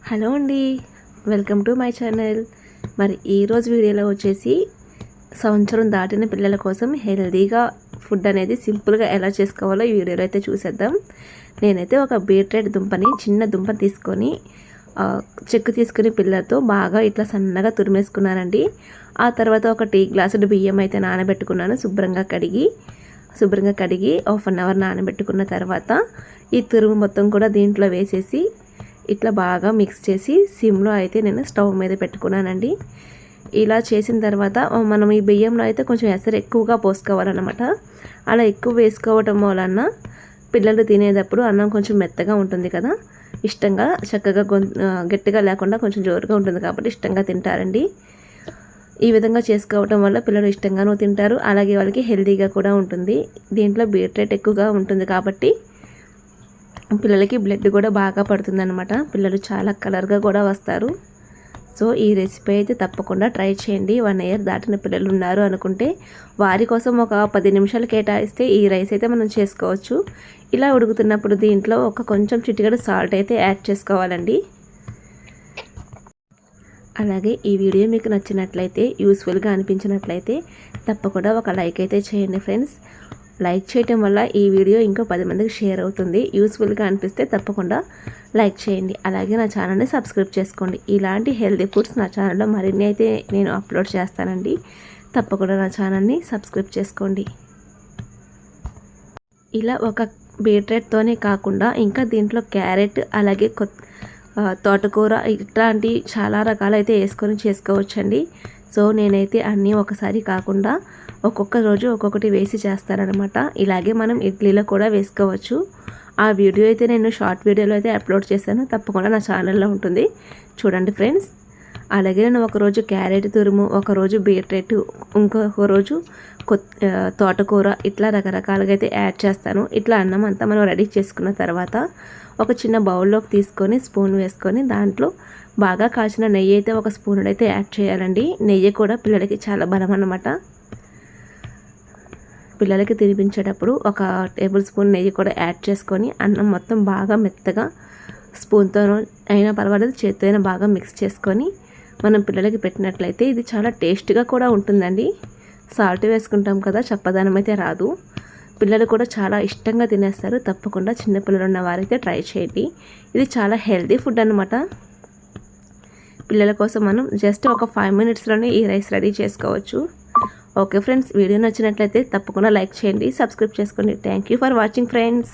Hello అండి, welcome to my channel. మరి ఈరోజు వీడియోలో వచ్చేసి సంవత్సరం దాటిన పిల్లల కోసం హెల్తీగా ఫుడ్ అనేది సింపుల్గా ఎలా చేసుకోవాలో ఈ వీడియోలో అయితే చూసేద్దాం. నేనైతే ఒక బీట్రూట్ దుంపని చిన్న దుంపని తీసుకొని చెక్కు తీసుకుని పిల్లలతో బాగా ఇట్లా సన్నగా తురిమేసుకున్నానండి. ఆ తర్వాత ఒక టీ గ్లాసుడు బియ్యం అయితే నానబెట్టుకున్నాను. శుభ్రంగా కడిగి హాఫ్ అన్ అవర్ నానబెట్టుకున్న తర్వాత ఈ తురుము మొత్తం కూడా దీంట్లో వేసేసి ఇట్లా బాగా మిక్స్ చేసి సిమ్లో అయితే నేను స్టవ్ మీద పెట్టుకున్నానండి. ఇలా చేసిన తర్వాత మనం ఈ బియ్యంలో అయితే కొంచెం ఎసరు ఎక్కువగా పోసుకోవాలన్నమాట. అలా ఎక్కువ వేసుకోవటం వలన పిల్లలు తినేటప్పుడు అన్నం కొంచెం మెత్తగా ఉంటుంది కదా, ఇష్టంగా చక్కగా గట్టిగా లేకుండా కొంచెం జోరుగా ఉంటుంది కాబట్టి ఇష్టంగా తింటారండి. ఈ విధంగా చేసుకోవటం వల్ల పిల్లలు ఇష్టంగానూ తింటారు, అలాగే వాళ్ళకి హెల్తీగా కూడా ఉంటుంది. దీంట్లో బీట్రూట్ ఎక్కువగా ఉంటుంది కాబట్టి పిల్లలకి బ్లడ్ కూడా బాగా పడుతుందన్నమాట. పిల్లలు చాలా కలర్గా కూడా వస్తారు. సో ఈ రెసిపీ అయితే తప్పకుండా ట్రై చేయండి. 1 ఇయర్ దాటిన పిల్లలు ఉన్నారు అనుకుంటే వారి కోసం ఒక 10 నిమిషాలు కేటాయిస్తే ఈ రైస్ అయితే మనం చేసుకోవచ్చు. ఇలా ఉడుకుతున్నప్పుడు దీంట్లో కొంచెం చిటికెడు సాల్ట్ అయితే యాడ్ చేసుకోవాలండి. అలాగే ఈ వీడియో మీకు నచ్చినట్లయితే, యూస్ఫుల్గా అనిపించినట్లయితే తప్పకుండా ఒక లైక్ అయితే చేయండి ఫ్రెండ్స్. లైక్ చేయటం వల్ల ఈ వీడియో ఇంకో 10 మందికి షేర్ అవుతుంది. యూస్ఫుల్గా అనిపిస్తే తప్పకుండా లైక్ చేయండి. అలాగే నా ఛానల్ని సబ్స్క్రైబ్ చేసుకోండి. ఇలాంటి హెల్తీ ఫుడ్స్ నా ఛానల్లో మరిన్ని అయితే నేను అప్లోడ్ చేస్తానండి. తప్పకుండా నా ఛానల్ని సబ్స్క్రైబ్ చేసుకోండి. ఇలా ఒక బీట్రూట్తోనే కాకుండా ఇంకా దీంట్లో క్యారెట్, అలాగే తోటకూర ఇట్లాంటి చాలా రకాలైతే వేసుకొని చేసుకోవచ్చండి. సో నేనైతే అన్నీ ఒకసారి కాకుండా ఒక్కొక్క రోజు ఒక్కొక్కటి వేసి చేస్తానన్నమాట. ఇలాగే మనం ఇడ్లీలో కూడా వేసుకోవచ్చు. ఆ వీడియో అయితే నేను షార్ట్ వీడియోలో అయితే అప్లోడ్ చేశాను, తప్పకుండా నా ఛానల్లో ఉంటుంది, చూడండి ఫ్రెండ్స్. అలాగే నేను ఒకరోజు క్యారెట్ తురుము, ఒకరోజు బీట్రూట్, ఇంకొక రోజు తోటకూర ఇట్లా రకరకాలుగా అయితే యాడ్ చేస్తాను. ఇట్లా అన్నం అంతా మనం రెడీ చేసుకున్న తర్వాత ఒక చిన్న బౌల్లోకి తీసుకొని స్పూన్ వేసుకొని దాంట్లో బాగా కాచిన నెయ్యి అయితే 1 స్పూన్ అయితే యాడ్ చేయాలండి. నెయ్యి కూడా పిల్లలకి చాలా బలం అన్నమాట. పిల్లలకి తినిపించేటప్పుడు 1 టేబుల్ స్పూన్ నెయ్యి కూడా యాడ్ చేసుకొని అన్నం మొత్తం బాగా మెత్తగా స్పూన్తో అయినా పర్వాలేదు, చేత్తో అయినా బాగా మిక్స్ చేసుకొని మనం పిల్లలకి పెట్టినట్లయితే ఇది చాలా టేస్ట్గా కూడా ఉంటుందండి. సాల్ట్ వేసుకుంటాం కదా, చప్పదనం అయితే రాదు. పిల్లలు కూడా చాలా ఇష్టంగా తినేస్తారు. తప్పకుండా చిన్నపిల్లలు ఉన్న వారైతే ట్రై చేయండి. ఇది చాలా హెల్తీ ఫుడ్ అన్నమాట. పిల్లల కోసం మనం జస్ట్ ఒక 5 మినిట్స్లోనే ఈ రైస్ రెడీ చేసుకోవచ్చు. ఓకే ఫ్రెండ్స్, వీడియో నచ్చినట్లయితే తప్పకుండా లైక్ చేయండి, సబ్స్క్రైబ్ చేసుకోండి. Thank you for watching friends.